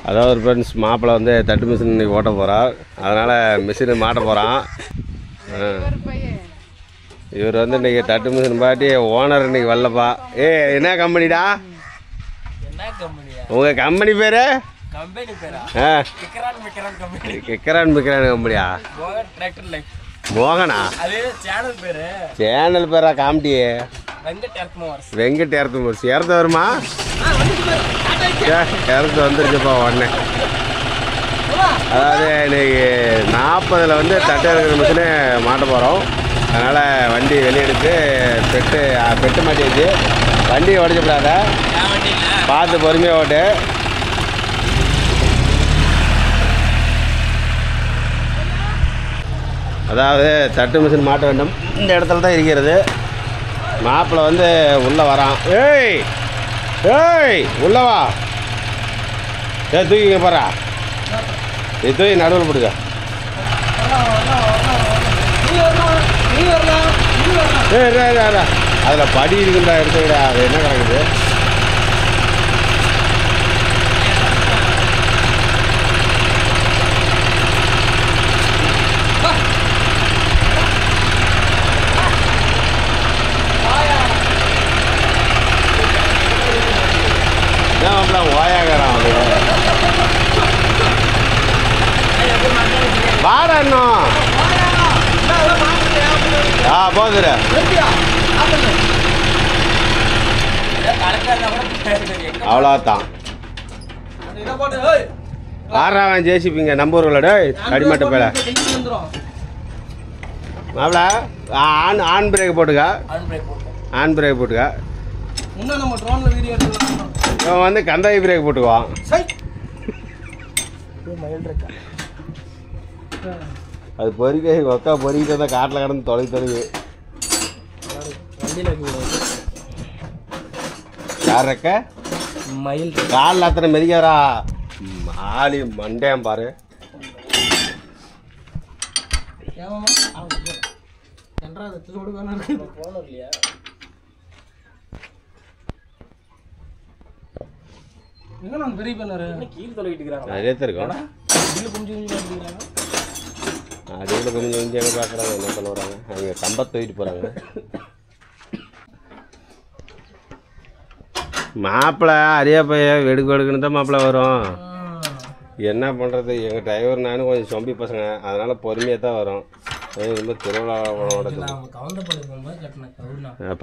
அதாவது ஃப்ரெண்ட்ஸ் மாப்பிள்ளை வந்து தட்டு மிஷின் இன்றைக்கி ஓட்ட போகிறார். அதனால் மிஷினை மாட்ட போகிறான். இவர் வந்து இன்றைக்கி தட்டு மிஷின் பாட்டி ஓனர் இன்றைக்கி வரலப்பா. என்ன கம்பெனிடா உங்கள் கம்பெனி பேர்? கிக்கரான் மிக்கரான் கம்பெனியா? மோகனா சேனல் பேரா? காமெடி வெங்கட் ஏர்த்து ஏர்த்து வருமா? ஏர்த்து வந்துருச்சுப்பா உடனே. அதாவது இன்னைக்கு 40 வந்து தட்டு இருக்கிற மிஷினு மாட்ட போகிறோம். அதனால் வண்டி வெளியெடுத்து பெட்டு மாட்டியாச்சு. வண்டியை உடைச்சப்படாத, பார்த்து பொறுமையாக ஓட்டு. அதாவது தட்டு மிஷின் மாட்ட வேண்டும். இந்த இடத்துல தான் இருக்கிறது. மாப்பிள்ளை வந்து உள்ளே வரான். ஏய் ஏய் உள்ளவா, தூக்கிங்க போறா. இது தூக்கி நடுவில் போடுங்க. அதில் படி இருக்குண்டா, எடுத்துக்கிடா. அது என்ன கிடக்குது? ஓயாகிறான் வாடா இன்னும். போகுது. அவ்வளோதான். ஆறாவன் ஜேசிபிங்க நம்பூர்ல அடிமட்ட பேல மாப்பிள. ஆன் பிரேக் போட்டுக்க. ஆன் பிரேக் போட்டுக்க. இவன் வந்து கந்தாயி பிரேக் போட்டுக்குவான். அது பொறிக்க ஒக்கா பொறிக்கிட்டு தான் காட்டில் கடந்து தொலைவு. யாரக்க மயில் காலில் அத்தனை மெதிக்காரா ஆளி மண்டேன் பாரு. நிறைய இருக்கும். அடியில் கொஞ்சம் எங்கே பார்க்குறாங்க, என்ன பண்ண வராங்க. அவங்க கம்பத்தை தூக்கிட்டு போகிறாங்க. மாப்பிள்ளை அரியா பைய வெடுக்குன்னு தான் மாப்பிள்ளை வரும். என்ன பண்ணுறது, எங்கள் டிரைவர் நானும் கொஞ்சம் சொம்பி பசங்க, அதனால் பொறுமையாக தான் வரும். ரொம்ப திருவிழா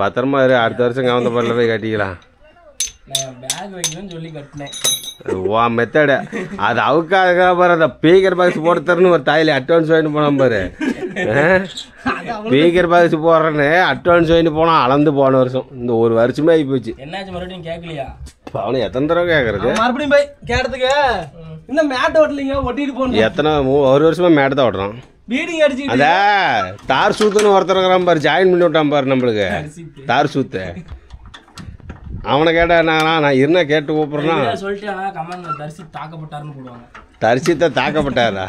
பத்திரமா இரு. அடுத்த வருஷம் கவந்தப்பட்டில் போய் கட்டிக்கலாம். மெத்தடு அது அவுக்காக பாரு. அந்த ஸ்பீக்கர் பாக்ஸ் போட்டு தரணும். ஒரு தாயில அட்வான்ஸ் வாங்கிட்டு போனான் பாரு. ஸ்பீக்கர் பாக்ஸ் போடுறேன்னு அட்வான்ஸ் வாங்கிட்டு போனான். அளந்து போன வருஷம். இந்த ஒரு வருஷமே ஆகி போச்சு. மறுபடியும் கேட்கலையா? அவனு எத்தனை தடவை கேட்கறது? மறுபடியும் போய் கேட்டதுக்கு இன்னும் மேட்டை ஓட்டலீங்க, ஒட்டிட்டு போகணும். எத்தனை ஒரு வருஷமா மேட்டை தான் ஓட்டுறான். பீடிங் அடிச்சு அத தார் சூத்துன்னு ஒருத்தர் இருக்கிறான் பாரு. ஜாயின் பண்ணி விட்டான் பாரு நம்மளுக்கு தார் சூத்து. அவனை கேட்டா நான் இருந்தா கேட்டு கூப்பிடுறான். தரிசித்த தாக்கப்பட்டாரா?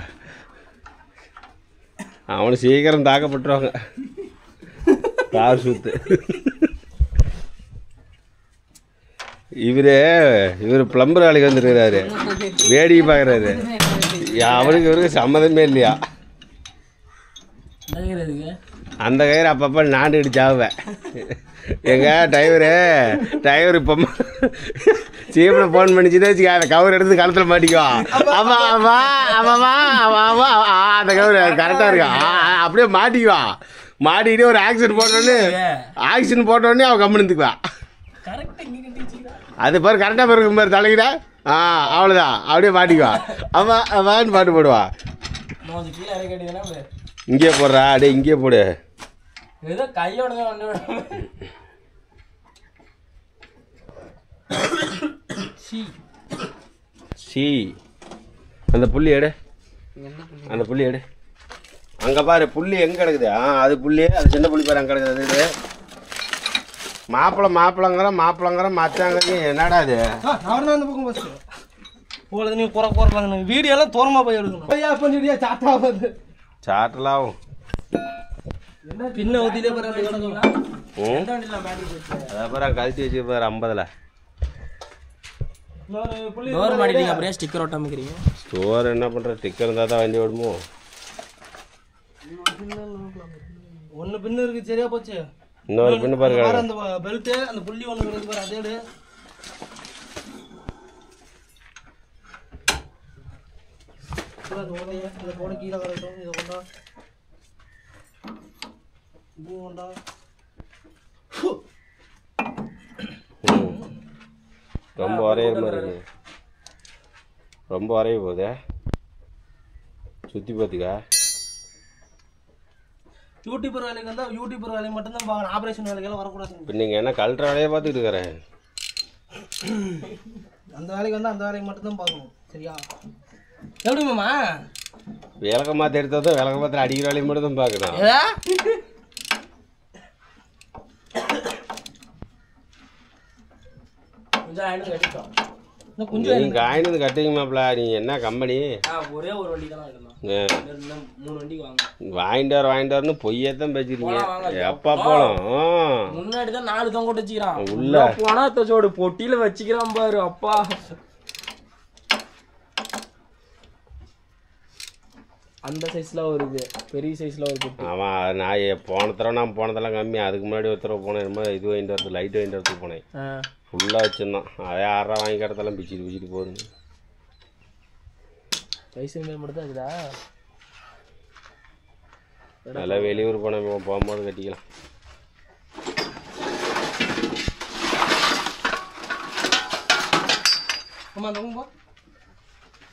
அவனு சீக்கிரம் தாக்கப்பட்டுருவாங்க. தார் சூத்து. இவரு பிளம்பர் வேலைக்கு வந்துருக்கிறாரு. வேடிக்கை பார்க்கறாரு. அவனுக்கு இவருக்கு சம்மதமே இல்லையா? அந்த கயிறு அப்பப்போ நாண்டு அடிச்சாவேன். எங்க டிரைவர் இப்போ சீப்பனை ஃபோன் பண்ணிச்சுன்னு வச்சுக்க, அந்த கவர் எடுத்து கழுத்தில் மாட்டிக்குவான். அந்த கவர் கரெக்டாக இருக்கா? அப்படியே மாட்டிக்குவான். மாட்டிக்கிட்டு ஒரு ஆக்சிடென்ட் போட்டோடனே அவன் கம்முனுக்குவான். அது பாரு கரெக்டாக பிறகு பாரு தலைக்கிட்ட. அவ்வளோதான், அப்படியே மாட்டிக்குவான். அவான்னு பாட்டு போடுவான். இங்கே போடுறா, அப்படியே இங்கே போடு. ஏதோ கையோட அந்த புள்ளி எடு. அந்த புள்ளி எடு. அங்கே பாரு புள்ளி எங்கே கிடக்குது. அது புள்ளி. அது சின்ன புள்ளி பாரு அங்கே கிடக்குது. அது மாப்பிளங்கிற மச்சாங்க. என்னடா அது? அந்த பக்கம் பஸ் போல நீ போறாங்க. வீடியோ எல்லாம் தூரமா போய் எடுக்கணும். சாட்டலாம் பின்ன ஊத்திலே அதான் பாரு கழிச்சு வச்சு பாரு 50ல். டோர் மாட்டிட்டீங்க அப்படியே ஸ்டிக்கர் ஒட்டாமிக்கிறீங்க. ஸ்டோர் என்ன பண்ணுற, ஸ்டிக்கர் இருந்தால் தான் வண்டி ஓடுமோ. ஒன்று பின்னு இருக்கு, சரியா போச்சு. இன்னொரு பின்னு பாருங்க, அந்த பெல்ட்டு அந்த புள்ளி ஒன்று இருக்கு பாரு, அதே எடு. இதை போன கீழே வரட்டும், இதை கொண்டா இது கொண்டா. ரொம்ப வரையிற மாதிரி இருக்கு, ரொம்ப வரைய போகுதே. சுற்றி பார்த்துக்கா. யூடியூபர் வேலைக்கு வந்தால் யூடியூபர் வேலைக்கு மட்டும்தான் பார்க்கணும், ஆப்ரேஷன் வேலைக்கெல்லாம் வரக்கூடாது. இப்போ நீங்கள் என்ன கல்ற வேலையை பார்த்துட்டு இருக்கிறேன். அந்த வேலைக்கு வந்தால் அந்த வேலைக்கு மட்டும்தான் பார்க்கணும், சரியா? எப்படி மாமா விளக்க மாற்ற எடுத்ததும் விளக்க மாத்திர அடிக்கிற வேலையை மட்டும் தான் பார்க்கணும். நீங்கள் காயினது கட்டுங்க மாப்பிள்ள. நீங்கள் என்ன கம்பெனி? ஒரே ஒரு வண்டி தான் எடுக்கலாம், 3 வண்டிக்கு வாங்கிட்டு வரணும் பொய்யத்தான் பேசிருக்கீங்க. எப்போ போகலாம்? முன்னாடி தான் 4 தான் கொண்டு வச்சுக்கிறான், உள்ள போனா தோச்சோடு பொட்டியில வச்சுக்கிறான் பாரு. அப்பா அந்த சைஸ்ல வருது, பெரிய சைஸ்ல ஒரு பொட்டி. ஆமாம், நான் போன தடவை நான் போனதெல்லாம் கம்மி. அதுக்கு முன்னாடி ஒரு தடவை போனேன், என்னமோ இது வாங்கிட்டு வரது, லைட் வாங்கிட்டு வரதுக்கு போனேன். ஃபுல்லாக வச்சுருந்தோம். அதே 6 வாங்கி கிடத்தெல்லாம் பிச்சுட்டு போகுது. வயசு மட்டும் தான் இருக்குதா? நல்லா வெளியூர் போகும்போது கட்டிக்கலாம்.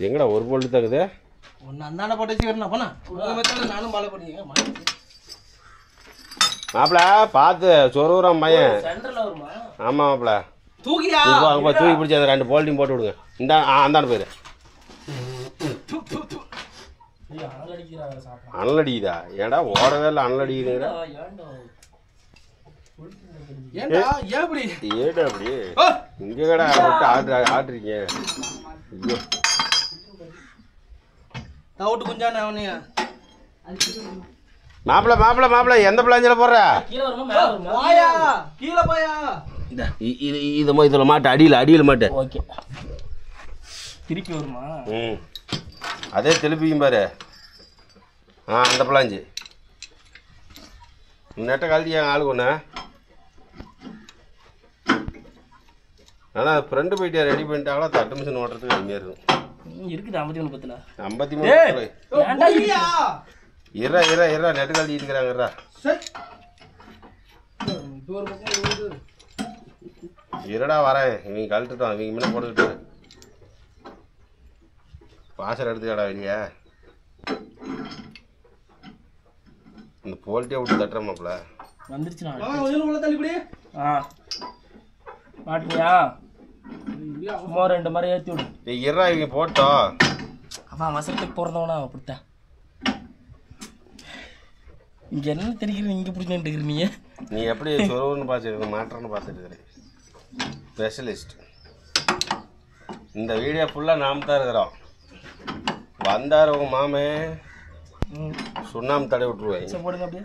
எங்கடா ஒரு பொருள் தகுது? ஒன்று அந்தாண்ட போட்டு வச்சு வரணும் போனா நானும் பாலை பண்ணிங்க. மாப்பிள பார்த்து சொருவுறான் பையன். சென்டர்ல வருமா? ஆமாம் மாப்பிள, தூக்கியா அங்கே தூக்கி பிடிச்சி அந்த 2 போல்ட்டையும் போட்டு விடுங்க. அந்தாண்டு போயிரு. அனல் அடிக்குதா? ஏடா ஓடவே இல்லை, அனல் அடிக்குதுங்கிற. ஏடா அப்படி இங்கே கடை ஆட்டுறீங்க. ஐயோ மாப்பிள எந்த பிளாஞ்சில போடுற? இதில் மாட்டு, அடியில் மாட்டு. ஓகே, திருப்பி வருமா? அதே திருப்பியும் பாரு. அந்த பிளாஞ்சு நெட்டை கழட்டியா ஆளுக்கு ஒன்று. ஆனால் ஃப்ரெண்டு போயிட்டு ரெடி பண்ணிட்டாங்களா, தட்டு மிஷின் ஓட்டுறதுக்கு கம்மியாக இருக்கும். இருக்குது 53 பத்தில் 53. இரா நெட்டு கழட்டிட்டு இருக்கிறாங்க. இரடா வரேன், இவங்க கழட்டுட்டோம், இவங்க முன்ன போட்டுக்கிட்டு பாசல் எடுத்துக்கடா வெளியே. இந்த போல்ட்டியை விட்டு தட்டுற மாப்பிள வந்துருச்சுண்ணா. மாட்டியா? சும்மா 2 மாதிரி ஏற்றி விடு. இரா இவங்க போட்டோம். அவன் அவசரத்துக்கு போகிறதவனா அப்படித்தான். இங்கே என்ன தெரியுது, இங்கே பிடிச்சிட்டு நீ எப்படி சொருவுன்னு பார்த்துருக்க மாற்றன்னு பார்த்துட்டு இருக்கிறேன். ஸ்பெஷலிஸ்ட். இந்த வீடியோ ஃபுல்லாக நாம் தான் இருக்கிறோம். வந்தார் உங்கள் மாமே சுண்ணாம்பு தடை விட்டுருவேன். போடுங்க அப்படியே.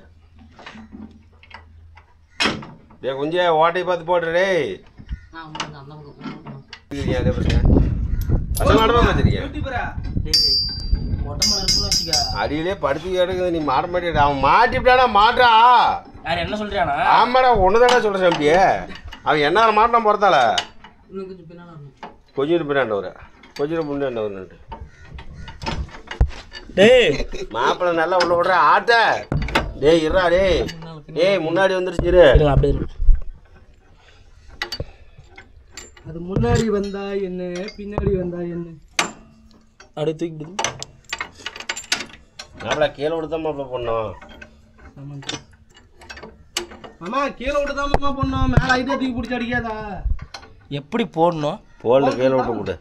டே குஞ்சே ஓட்டையை பார்த்து போடுறே. அதே பிரச்சனை அடியிலே படுத்து எடுக்குது. நீ மாட்ட மாட்டேன், அவன் மாட்டிவிட்டானா மாட்டா. என்ன சொல்றியானா? ஆமாடா, ஒண்ணுதானே சொல்றேன். அப்படியே அவன் என்ன மாட்டான் பொறுத்தால கொஞ்சம் பின்னாண்ட ஒரு கொஞ்சம் முன்னாண்ட ஒரு மாப்பிள்ள நல்லா உள்ள விடுற ஆட்ட. டேய் இருடா, டேய் முன்னாடி வந்துருச்சு. அது முன்னாடி வந்தா என்ன, பின்னாடி வந்தா என்ன, அப்படியே தூக்கி மாப்பிள்ள கீழே விடுதான் மாப்பிள்ள பொண்ணோம். ஆமா கீழே விட்டுதான் மாமா பொண்ணோம். மேலே ஐட்டா தூக்கி பிடிச்சி அடிக்காதா? எப்படி போடணும்? போல்டு கீழே விட்டு போடு.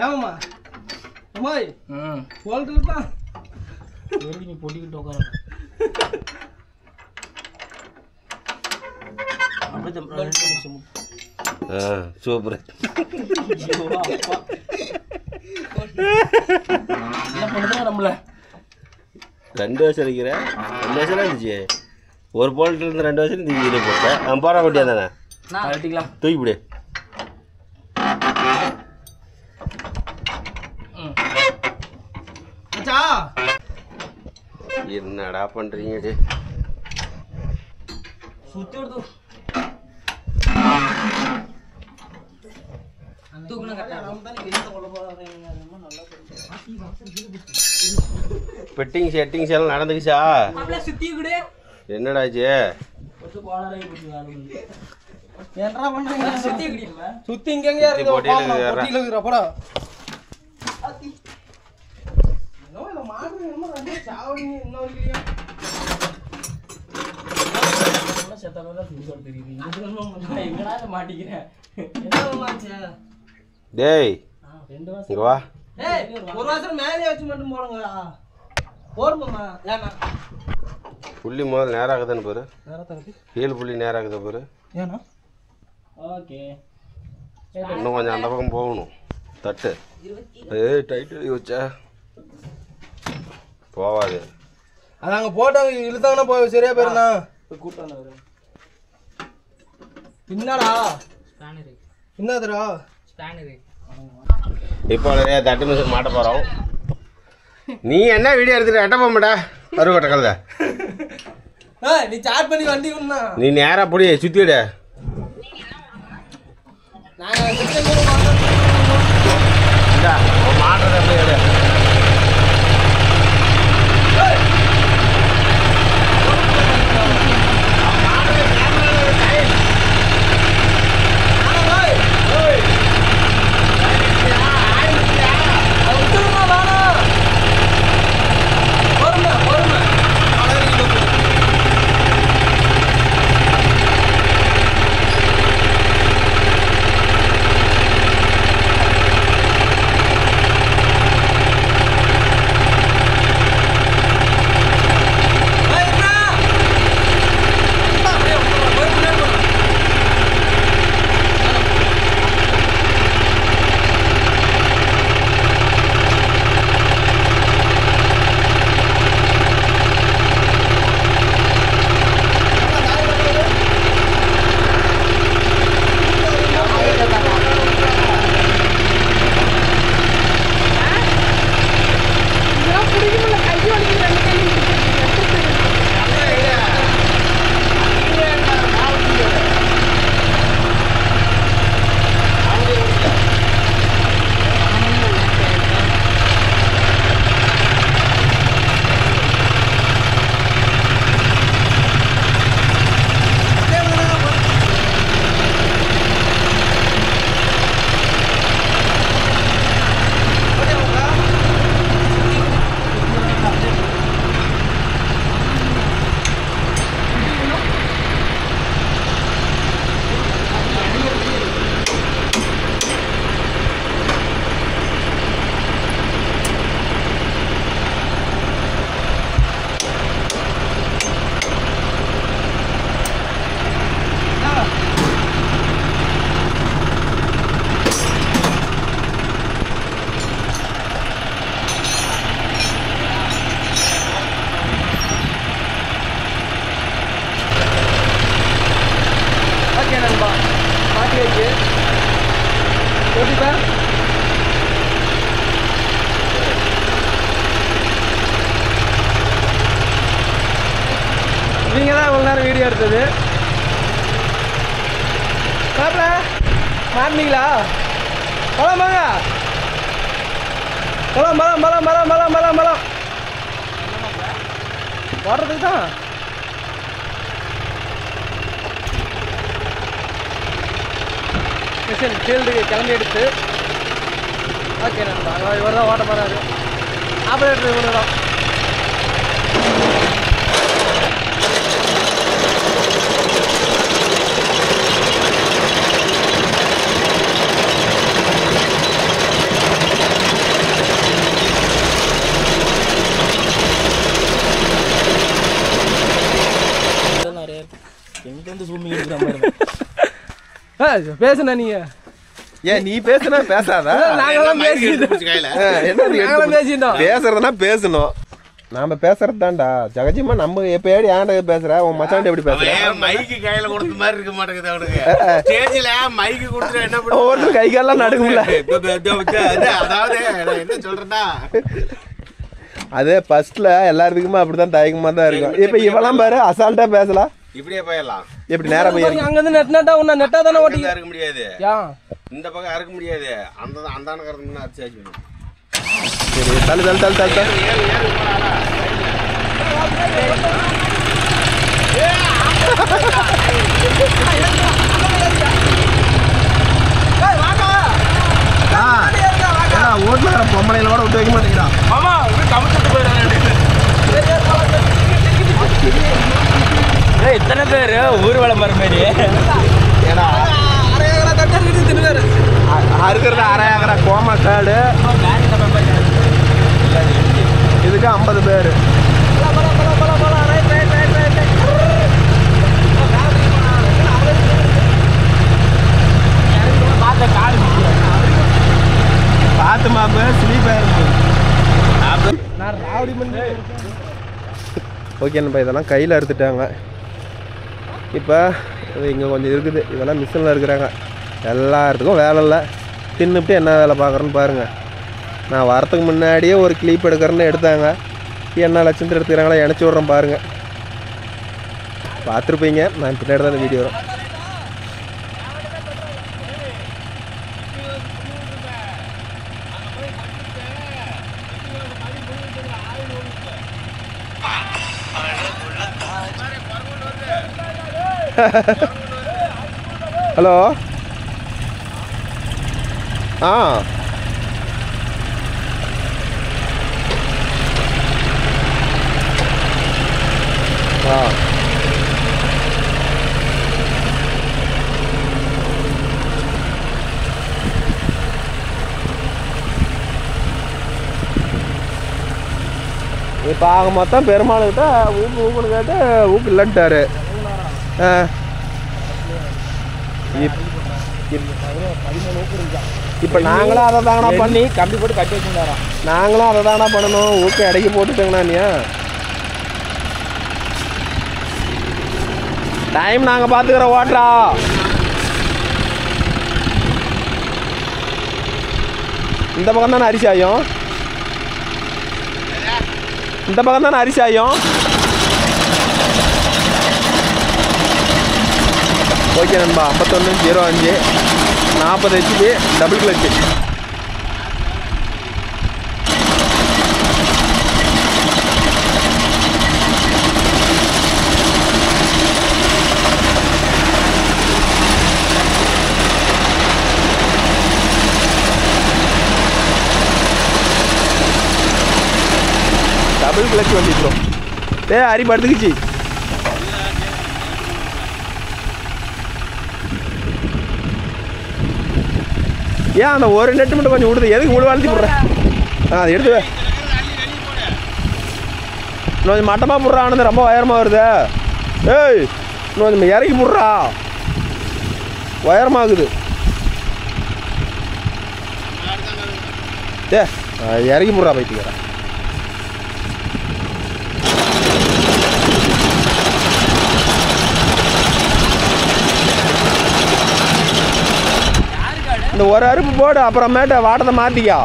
ஏமாம்மா அம்மாய் போல்டு தான் நீ பொட்டிக்கிட்டு உட்கார. சூப்பர். நம்மள 2 வருஷம் அடிக்கிறேன். 2 வருஷம் இருந்துச்சு. ஒரு போல்ட்ல இருந்து 2 வருஷம் தூக்கி போட்டேன். போறா கொட்டியா தானே கழட்டிக்கலாம். தூக்கி விடு. என்னடா பண்றீங்க டே? சுத்தி விடுது. பெட்டிங் செட்டிங்ஸ் எல்லாம் நடந்துக்குச்சா? என்னடாச்சு? என்னடா பண்றீங்க? சுத்தி இங்க இருக்கு. பொட்டியில இருக்குறப்படா. என்ன மாடு என்ன ரெண்டு சாவடிங்க இன்ன வரைக்கும். டேய் இங்க வா. ஒரு வாசம் மேலே வச்சு மட்டும் போடுங்க. போடுமா ஏன்னா புள்ளி முதல்ல நேரம் ஆகுதான்னு பாரு. கீழ் புள்ளி நேரம் ஆகுதா பாரு. ஏன்னா ஓகே இன்னும் கொஞ்சம் அந்த பக்கம் போகணும். தட்டு ஏய் டைட்டு வச்சா போவாது. அது அங்கே போட்டாங்க இழுத்தாங்கன்னா போய் சரியா போயிருந்தா கூட்டம் என்னடா என்னதுடா இப்போ தட்டு மிஷின் மாட்ட போகிறோம். நீ என்ன வீடியோ எடுத்துட்டு எட்ட போக மாட்டா அறுவட்டை கலத. நீ சார்ட் பண்ணி வண்டி கொண்டா நீ நேராக புடி சுற்றிவிட. மாட்டுறது எப்படி எடு. நீங்க தான் இவ்வளோ நேரம் வீடியோ எடுத்தது. மாட்டினீங்களா? பழம் வாங்க. பழம் பழம் பழம் பழம் பழம் பழம் பழம் ஓடுறதுக்கு தான். மிஷின் ஃபீல்டுக்கு கிளம்பி எடுத்து ஓகே நண்பா இவர் தான் ஓட்ட போகிறாரு. ஆப்ரேட்டர் இவரு தான். எங்கேருந்து சூமிங் எடுக்கிற மாதிரி பேசுனா நீங்க ஏன் நீ பேசுனா பேசாதா? பேசுறதுனா பேசணும். நாம பேசுறது தான்டா ஜகஜிமா. நம்ம எப்ப ஏடி ஆண்ட பேசுற உன் மச்சாண்ட எப்படி பேசுற? மைக்கு கையில கொடுத்த மாதிரி இருக்க மாட்டேங்குது அவனுக்கு. ஸ்டேஜ்ல மைக்கு கொடுத்துட்டு என்ன பண்ணுவாங்க? ஒவ்வொரு கை கால்லாம் நடுங்கும்ல. அதாவது என்ன சொல்றேன்னா அது ஃபர்ஸ்ட்ல எல்லாத்துக்குமே அப்படிதான் தயக்கமா தான் இருக்கும். இப்ப இவெல்லாம் பாரு அசால்ட்டா பேசலாம். இப்படியே போயிடலாம். எப்படி நேரா போய் அங்க இருந்து நெட்டா உன்ன நெட்டா தானே ஓட்டி இருக்க முடியாது. இந்த பக்கம் அறுக்க முடியாது. அந்தான கறந்து அரிசி ஆச்சு. சரி தள்ளு தள்ளு தள்ளு தள்ளு தள்ளு. ஓட்டுல பொம்மனையில கூட விட்டு வைக்க மாட்டேங்கிறான். இத்தனை பேர் ஊர்வலம் வர மாதிரி அறுக்கிறது அரை ஏக்கரா கோமா காடு. இதுக்கு 50 பேர். பார்த்து மாப்பு ஸ்லீப் ஆயிருக்கும். ஓகே நம்ம இதெல்லாம் கையில் அறுத்துட்டாங்க. இப்போ இங்கே கொஞ்சம் இருக்குது. இதெல்லாம் மிஷினில் இருக்கிறாங்க. எல்லாத்துக்கும் வேலை இல்லை. தின்னுட்டு என்ன வேலை பார்க்குறேன்னு பாருங்கள். நான் வரத்துக்கு முன்னாடியே ஒரு கிளிப் எடுக்கிறேன்னு எடுத்தாங்க. என்ன லட்சத்தில் எடுத்துக்கிறாங்களா இணைச்சி விட்றேன் பாருங்கள். பார்த்துருப்பீங்க. நான் பின்னாடி தான் இந்த வீடியோ வரும். ஹலோ ஆ ஆ இப்போ ஆக மொத்தம் பெருமாள்கிட்ட ஊக்குன்னு கேட்டு ஊக்கு இல்லைன்ட்டாரு. இப்போ நாங்களும் அதை தாங்கண்ணா பண்ணி கம்பி போட்டு கட்டி வச்சுருந்தாரா. நாங்களும் அதை தாங்கண்ணா பண்ணணும். ஊக்க இடைக்கு போட்டுட்டேங்கண்ணா. நீ டைம் நாங்கள் பார்த்துக்கிறோம். ஓட்டுறா இந்த பக்கம் தானே அரிசாயும். இந்த பக்கம் தானே அரிசாயும். ஓகே நண்பா. 5105 40 HP double clutch. Double clutch வந்துட்டோம். அரி படுத்துக்குச்சு. ஏன் அந்த ஒரு நெட்டு மட்டும் கொஞ்சம் விடுது. எதுக்கு முழு வாழ்த்தி போடுறேன். அதை எடுத்து இன்னும் கொஞ்சம் மட்டமாக போடுறான்னு ரொம்ப உயரமாக வருது. ஏய் இன்னும் கொஞ்சம் இறக்கி போடுறா. உயரமாகுது. இறக்கி போடுறா பைத்திக்கிறேன். இந்த ஒரு அறுப்பு போடு. அப்புறமேட்ட வாட்டத்தை மாற்றிக்கா.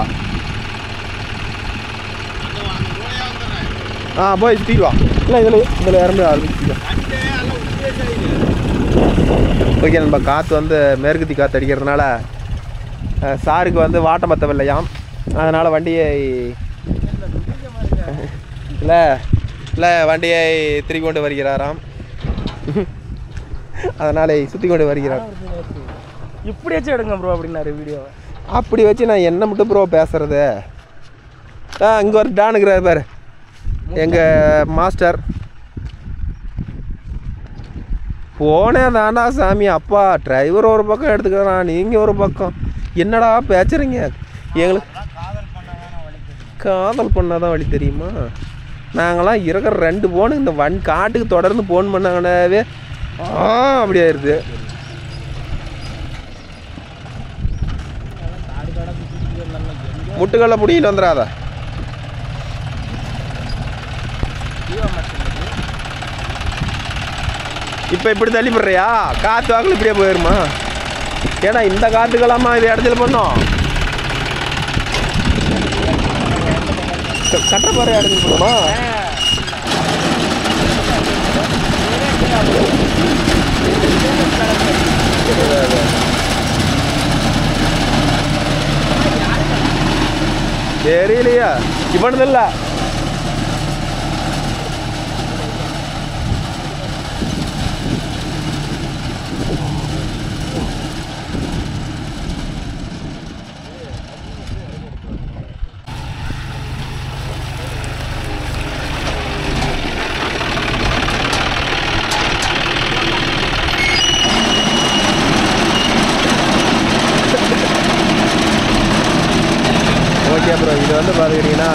போய் சுற்றிக்குவா. இல்லை இதில் இறந்து ஆரம்பிச்சுக்கா. ஓகே நம்ம காற்று மேற்குத்தி காற்று அடிக்கிறதுனால சாருக்கு வாட்டம் பத்தவில்லையாம். அதனால் வண்டியை இல்லை வண்டியை திருப்பி கொண்டு வருகிறாராம். அதனால் சுற்றி கொண்டு வருகிறார். இப்படி வச்சு எடுங்க ப்ரோ அப்படின்னாரு வீடியோ. அப்படி வச்சு நான் என்ன மட்டும் ப்ரோ பேசுறது. இங்கே ஒரு டானுங்கிறார் பாரு எங்கள் மாஸ்டர். போனே தானா சாமி. அப்பா டிரைவர் ஒரு பக்கம் எடுத்துக்கிறான், நீங்கள் ஒரு பக்கம். என்னடா பேசுறீங்க. எங்களுக்கு காதல் பண்ணாதான் வழி தெரியுமா. நாங்களாம் இருக்கிற 2 ஃபோனு இந்த காட்டுக்கு தொடர்ந்து ஃபோன் பண்ணாங்கன்னாவே அப்படி ஆயிடுது. முட்டுக்கல்ல பிடிக்கிட்டு வந்துடாத. இப்போ இப்படி தள்ளி போடுறியா. காற்று வாக்கில் இப்படியே போயிருமா. ஏன்னா இந்த காற்றுக்கெல்லாமா இது இடத்துல பண்ணோம். கட்டப்பாறை எடுத்துட்டு போகணுமா? தெரியலையா இவனது இல்லை. ஓகே ப்ரோ, இது வந்து பார்த்துக்கிட்டிங்கன்னா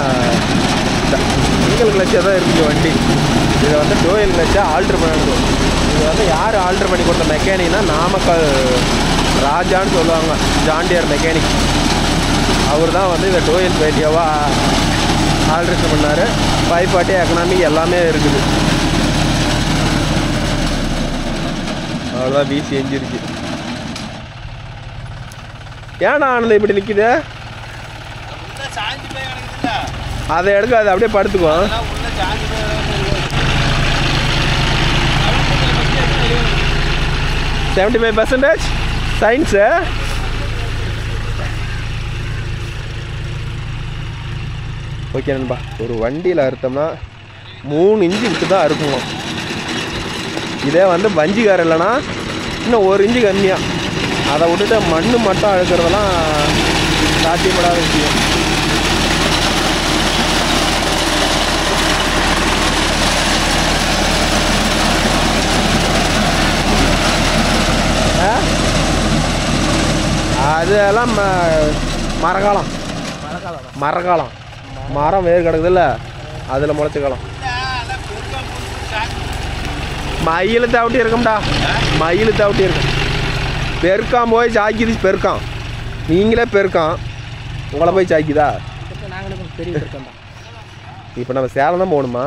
சிங்கிள் கிளச்சாக தான் இருக்குது வண்டி. இதை வந்து டோயல் கிளச்சாக ஆல்ட்ரு பண்ணணும். இது வந்து யார் ஆல்ட்ரு பண்ணி கொடுத்த மெக்கானிக்னா நாமக்கல் ராஜான்னு சொல்லுவாங்க, ஜாண்டியர் மெக்கானிக். அவர் தான் வந்து இதை டோயல் பேட்டியாவாக ஆல்ட்ரேஷன் பண்ணார். 540 எக்கனாமிக் எல்லாமே இருக்குது. அவ்வளோதான் வீசி எஞ்சிருச்சு. ஏன்னா ஆனது இப்படி நிற்கிது? அதை எடுக்க அது அப்படியே படுத்துக்கும். %75 சயின்ஸு. ஓகே நண்பா, ஒரு வண்டியில் அறுத்தோம்னா 3 இன்ச்சு விட்டு தான் அறுக்குவோம். இதே வந்து வஞ்சிக்கார இல்லைன்னா இன்னும் 1 இன்ச்சு கம்மியாக. அதை விட்டுட்டு மண் மட்டும் அழுக்கிறதெல்லாம் சாத்தியப்படாத விஷயம். அதெல்லாம் மரக்காலம் மரம் வேறு கிடக்குதுல்ல, அதில் முளைச்சிக்கலாம். மயில் தவிட்டி இருக்கும்டா, மயில் தவிட்டி இருக்கும். பெருக்கான் போய் சாய்க்குது. பெருக்கான் நீங்களே பெருக்கான் உங்களை போய் சாய்க்குதா? இப்போ நம்ம சேலம் தான் போகணுமா?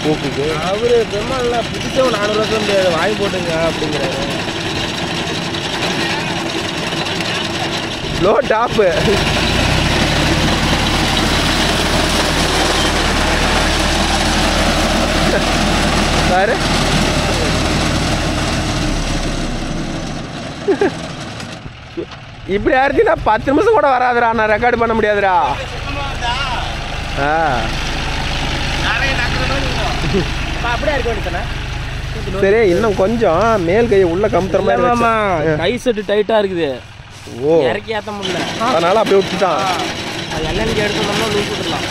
பூக்குக்கு அவரு பெருமாள் புதுசாக 400 ரூபா முடியாது, வாங்கி போட்டுங்க அப்படிங்கிறாரு. Low top. சாரு இப்படி ஆயிடுச்சுன்னா 10 நிமிஷம் கூட வராதுடா. நான் ரெக்கார்டு பண்ண முடியாதுடா. அப்படியே இருக்க வேண்டியதானே? சரி, இன்னும் கொஞ்சம் மேல் கையை உள்ள கமுத்துற மாதிரி. கை செட்டு டைட்டா இருக்குது. ஓ, இறக்கி ஏற்ற முடியல, அதனால அப்படியே விட்டுட்டான். அது என்னன்னு எடுத்தோம்னா லூஸ் விட்டுடலாம்.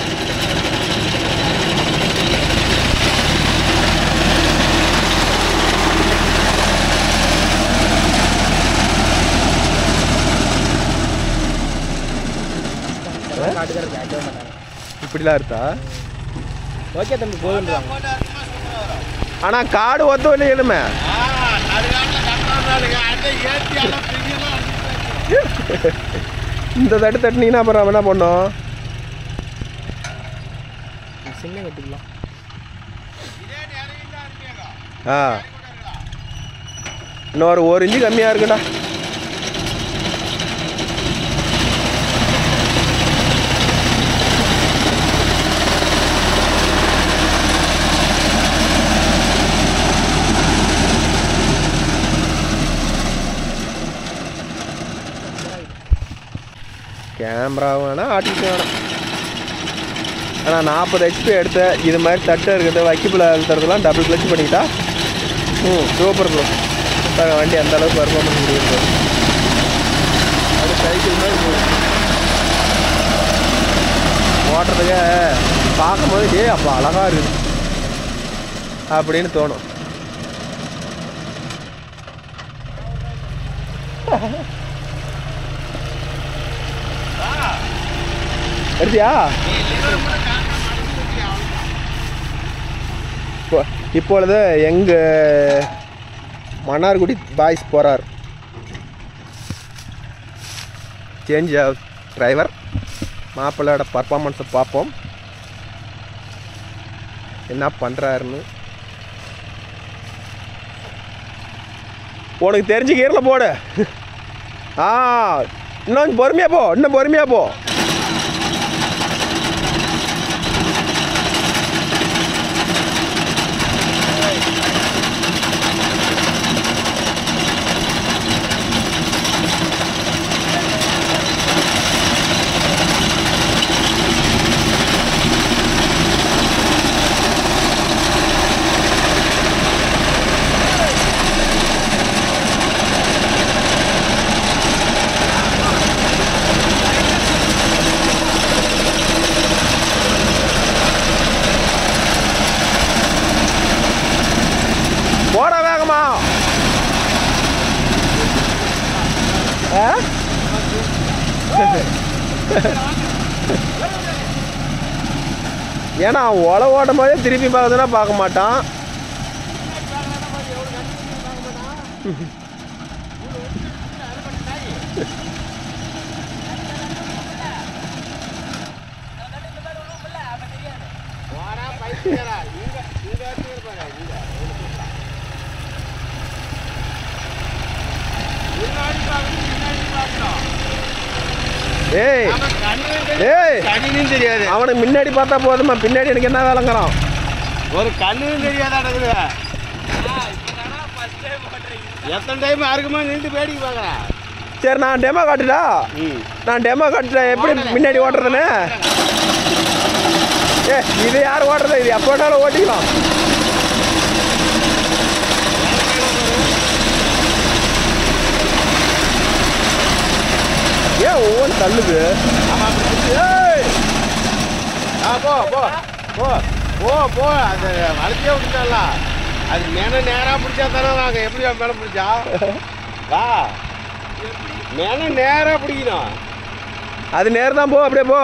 இப்படிலாம் இருக்கா? ஓகே தம்பி, போதுன்றாங்க. ஆனா காடு ஒத்த இல்லை எதுவுமே. இந்த தட்டு தட்டினீங்கன்னா அப்புறம் என்ன பண்ணோம்? சின்ன கட்டிக்கலாம். இன்னொரு 1 இன்ச்சு கம்மியாக இருக்குடா. கேமரா வேணாம், ஆட்டிட்டு வேணாம். ஆனால் 40 HP எடுத்த இது மாதிரி தட்டு இருக்குது, வைக்கப்பில் அழுத்துறதுலாம் டபுள் கிளச் பண்ணிக்கிட்டா சூப்பர் ப்ரோ. வண்டி அந்த அளவுக்கு பர்ஃபார்மன்ஸ் முடியும். அது சைக்கிள் மாதிரி ஓட்டுறதுக்கு பார்க்கும்போது அப்போ அழகாக இருக்குது அப்படின்னு தோணும். எடுத்தியா? இப்பொழுது எங்கள் மன்னார்குடி பாய்ஸ் போகிறார். Change of driver. மாப்பிள்ளையோட பர்ஃபார்மன்ஸை பார்ப்போம் என்ன பண்ணுறாருன்னு. உனக்கு தெரிஞ்ச கீரில் போடு. இன்னும் பொறுமையாக போ, இன்னும் பொறுமையாக போ. ஏன்னா ஒலை ஓட்டும் போதே திருப்பி பார்க்குதுன்னா பார்க்க மாட்டான். ஏய் ஏய் தெரியாது. அவனுக்கு முன்னாடி பார்த்தா போதுமா, பின்னாடி எனக்கு என்ன வேலைங்கிறான். ஒரு கண்ணுன்னு தெரியாதாடுது. எத்தனை டைம் அறுக்குமா நின்று வேடிக்கை பார்க்குறேன். சரி நான் டெமோ காட்டுடா. நான் டெமோ காட்டுறேன் எப்படி முன்னாடி ஓட்டுறதுன்னு. ஏ இது யார் ஓட்டுறது? இது எப்போ வேணாலும் ஓட்டிக்கலாம். ஏன் ஒவ்வொன்று தள்ளுது? போ போ போ போ போ அது வளர்த்தியே விட்டுட்டால. அது மேலே நேராக பிடிச்சா தானே நாங்கள் எப்படி மேலே பிடிச்சா வா மேலே நேராக பிடிக்கணும். அது நேரம் தான் போ, அப்படியே போ.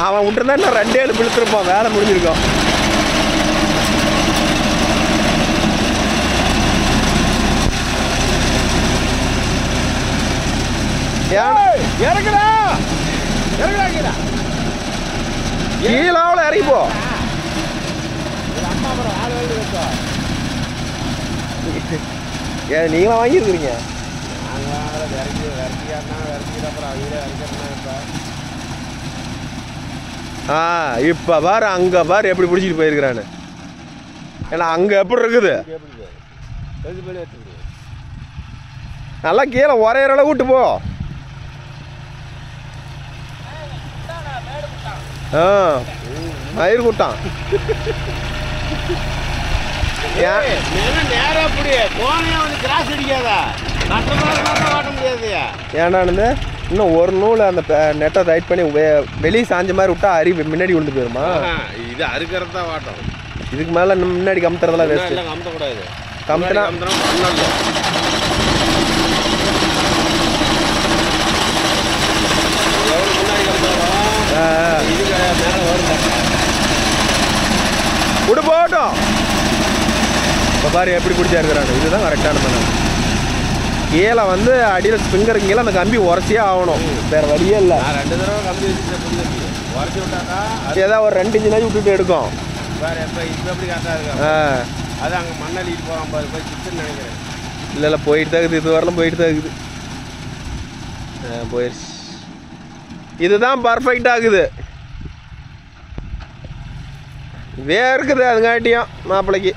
அவன் விட்டுருந்தா இன்னும் 2 ஏழு பிடிச்சிருப்பான், வேலை முடிஞ்சிருக்கோம். இறங்குடா இறங்குடா கீழே கீழாவில் இறங்கி போ. அம்மா அப்புறம் ஆள் வேலை வச்சா ஏன் நீங்களாம் வாங்கியிருக்கிறீங்க? நாங்கள் விரட்டிக்காருனா விரட்டிக்கிற அப்புறம் அவங்களே இறக்கிறேன்னா இப்போ இப்போ பாரு அங்கே பாரு எப்படி பிடிச்சிட்டு போயிருக்கிறான்னு. ஏன்னா அங்கே எப்படி இருக்குது நல்லா கீழே உரையிற அளவு விட்டு போ. மயிர் கூட்டான். நேரா அப்படி கோனையா வந்து கிராஸ் அடிக்காதா ஓட்ட முடியாது. ஏன்னானு இன்னும் ஒரு நூல் அந்த நெட்டை ரைட் பண்ணி வெளியே சாஞ்ச மாதிரி விட்டா அரி முன்னாடி விழுந்து போயிருமா? இது அறுக்கிறது தான் வாட்டம். இதுக்கு மேலே நம்ம முன்னாடி கமுத்துறதெல்லாம் வேஸ்ட். கமுத்தக்கூடாது. கமுத்துனா விடு போட்டோம். இப்போ பாரு எப்படி பிடிச்சா இருக்கிறாங்க. இதுதான் கரெக்டான பண்ண. கீழே வந்து அடியில் ஸ்பிங்கருக்கு கீழே அந்த கம்பி உரைச்சியே ஆகணும், வேறு வழியே இல்லை. 2 தடவை கம்பி வச்சு உரைச்சி விட்டாக்கா ஏதாவது ஒரு 2 இன்ச்சு விட்டுட்டு எடுக்கும். வேறு எப்போ இப்போ எப்படி கரெக்டாக இருக்கு. அது அங்கே மண்ணள்ளிட்டு போகாம பாரு போய் சித்துன்னு நினைக்கிறேன். இல்லை இல்லை போயிட்டு தான் இருக்குது. இது வரலாம் போயிட்டு தான் இருக்குது. போயிடுச்சு. இதுதான் பர்ஃபெக்டாக இருக்குது. வேர்க்குது அதுங்காட்டியும் மாப்பிள்ளைக்கு.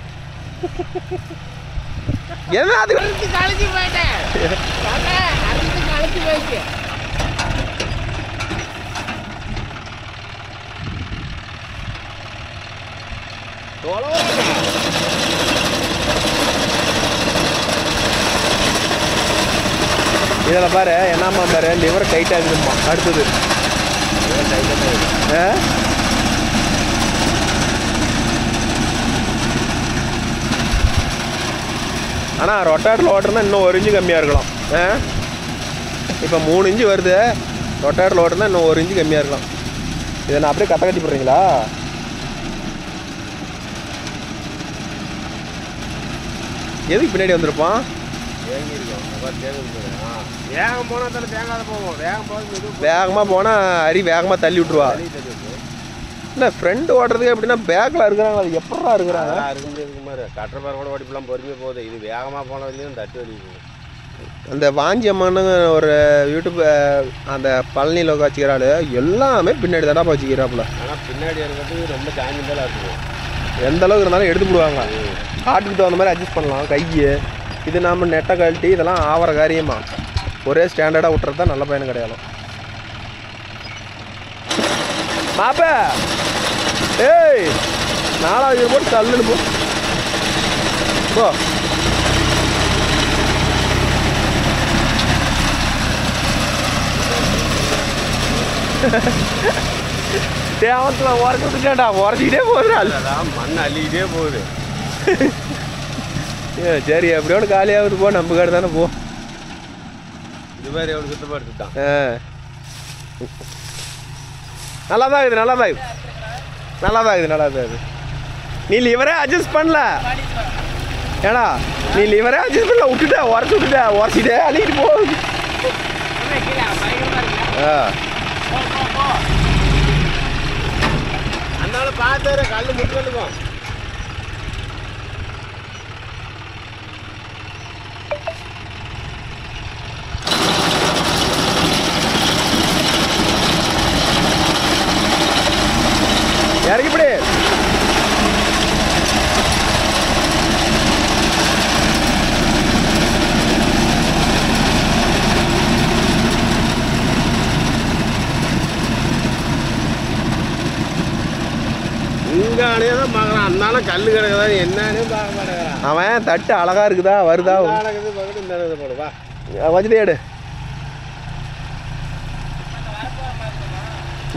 என்ன அது கழிச்சு போயிட்டேன் கழிச்சு போயிட்டு இதில் பாரு என்னம்மா பாரு லிவர் டைட்டாக இருக்குதும்மா. அடுத்தது ஆனால் ரொட்டாட்டில் ஓட்டுறதுனா இன்னும் 1 இன்ச்சு கம்மியாக இருக்கலாம். இப்போ 3 இன்ச்சு வருது. ரொட்டாட்டில் ஓட்டுறதுனா இன்னும் 1 இன்ச்சு கம்மியாக இருக்கலாம். இதை நான் அப்படியே கட்ட கட்டி போடுறீங்களா? எதுக்கு பின்னாடி வந்திருப்பான்? வேகம் போனால் தானே தேங்காத போவோம். வேகம் போகிறது வேகமாக போனால் அரி வேகமாக தள்ளி விட்ருவா. இல்லை ஃப்ரெண்டு ஓட்டுறதுக்கு எப்படின்னா பேக்கில் இருக்கிறாங்க. அது எப்படா இருக்கிறாங்க இருக்க முடியாதுக்கு மாதிரி கட்டுற பேர் கூட ஓடிப்பெல்லாம் பொறுமையாக போகுது. இது வேகமாக போன வரையும் தட்டு வலி. அந்த வாஞ்சி அம்மானுங்க ஒரு யூடியூப் அந்த பழனியில் வச்சுக்கிறாள். எல்லாமே பின்னாடி தானே வச்சுக்கிறாப்புல. ஆனால் பின்னாடி இருக்கிறது ரொம்ப சாஞ்சிந்தாலும் இருக்கும். எந்த அளவுக்கு இருந்தாலும் எடுத்து விடுவாங்க. காட்டுக்கு தகுந்த மாதிரி அட்ஜஸ்ட் பண்ணலாம் கையை. இது நாம் நெட்டை கழட்டி இதெல்லாம் ஆவற காரியமா. ஒரே ஸ்டாண்டர்டாக விட்டுறது தான் நல்ல பயணம் கிடையாது. மாப்ப ஏய் 4வது போட்டு தள்ளுன்னு போ. தேவத்தில் உரக்கிட்டேன்டா. உரைச்சிக்கிட்டே போகுதுடா. மண் அள்ளிக்கிட்டே போகுது. சரி எப்படியோட காலியாகுது போ. நம்ம காடு தானே போ. இது மாதிரி எவ்வளோ சுத்தமாக எடுத்துட்டான். நல்லா தான் இது, நல்லா தான் இது, நல்லா தான் இது, நல்லா தான் இது. நீ லிவரே அட்ஜஸ்ட் பண்ணல ஏடா, நீ லிவரே அட்ஜஸ்ட் பண்ணல, விட்டுட்ட உரைச்சிட்டே அழிக்கிட்டு போகுது. அதனால பார்த்தாரு கல் முட்டுக்கும். இறக்கிப்படி. இங்கே அணையதான் பார்க்குறான். அதனால கல் கிடக்குதா என்னன்னு பார்க்க மாட்டேங்கிறான். அவன் தட்டு அழகா இருக்குதா வருதா நடக்குது பக்கத்து இந்த இடத்துல போடுவா வச்சுட்டே எடு.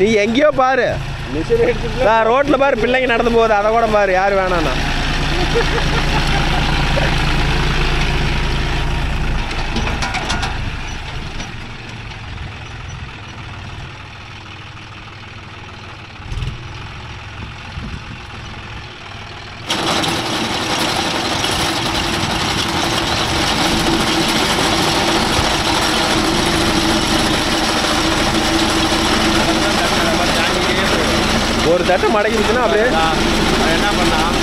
நீ எங்கேயோ பாரு, மிஷின் எடுத்துட்டு நான் ரோட்டில் பாரு, பிள்ளைங்க நடந்து போகுது, அதை கூட பாரு, யார் வேணாண்ணா. ஒரு தட்டை மடக்கிடுச்சுன்னா அப்படியே அவன் என்ன பண்ணான்,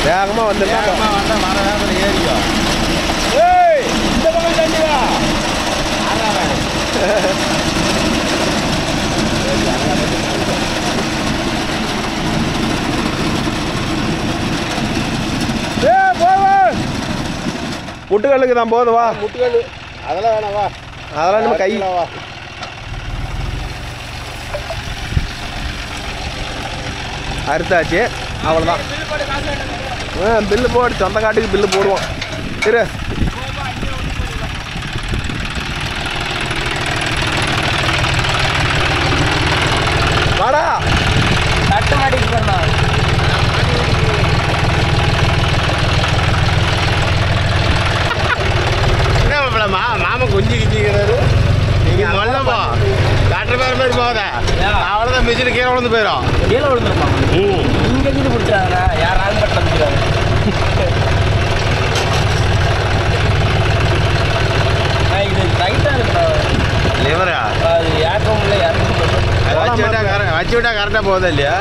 வேகமாக வந்துடலாம். வேகமாக வந்தால் வர வேகத்தில் ஏறிக்கும். ஏய், இந்த பக்கம் தண்ணி வா. ஏய், போ வா. முட்டுக்கல்லுக்கு தான் போகுது வா. முட்டுக்கல் அதெல்லாம் வேணாம் வா. அதெல்லாம் நம்ம கை வா. அறுத்தாச்சு, அவ்வளோதான். பில்லு போடு, சொந்த காட்டுக்கு பில்லு போடுவோம். இரு, வாடா. தட்டு மாட்டிட்டு போறேன். என்ன மாப்பிளமா மாமா கொஞ்சம் கிச்சிக்கிறாரு. நீங்கள் மொல்லப்பா டாக்டர் பேர் மாதிரி போகாத, அவ்வளோதான் மிஷினு கீழே விழுந்து போயிடும். கீழே விழுந்துருமா? இங்கே இருந்து பிடிச்சாங்க, யாராலும் கட்ட முடியாது. இது டைட்டாக இருக்குண்ணா. லிவரா அது ஏற்கவும் இல்லை, இறக்கும். அதை வச்சு விட்டா கரெக்டாக போகுதா இல்லையா?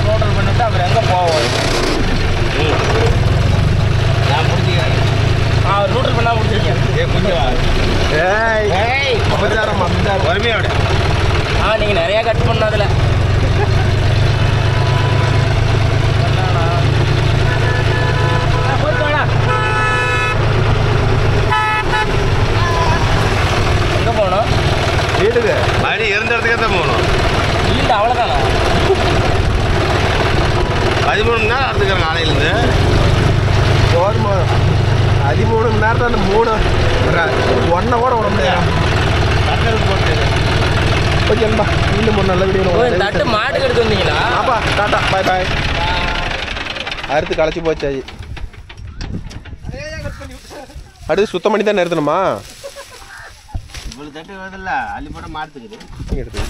ரோட்டல் பண்ணிட்டு அப்புறம் எங்கே போவோம்? நான் பிடிச்சிக்கிறேன். ரூட்டல் பண்ணால் பிடிச்சிருக்கேன். கொஞ்சம் ஏய், பொறுமையோட நீங்கள் நிறையா கட் பண்ணதில்ல. எங்கே போகணும்? வீட்டுக்கு மணி இருந்த இடத்துக்கே தான் போகணும். இல்லை, அவ்வளோதானா? 13 மணி நேரம் எடுத்துக்கிறேன் காலையிலேருந்து. போதுமா? 13 மணி நேரத்தில் அந்த 3 ஒன்றை கூட விட முடியாது. கட்டலுக்கு போட்டு ஓகேப்பா, இன்னும் ஒரு நல்ல வீடியோ. தட்டு மாட்டுக்கு எடுத்து வந்தீங்களா? ஆப்பா, டாட்டா, பாய் பாய். அறுத்து களைச்சி போச்சாச்சு. அடுத்து சுத்தம் பண்ணி தான் நிறுத்தணுமா? இவ்வளோ தட்டு வருதில்ல, அள்ளி போட மாட்டுக்குது. எடுத்து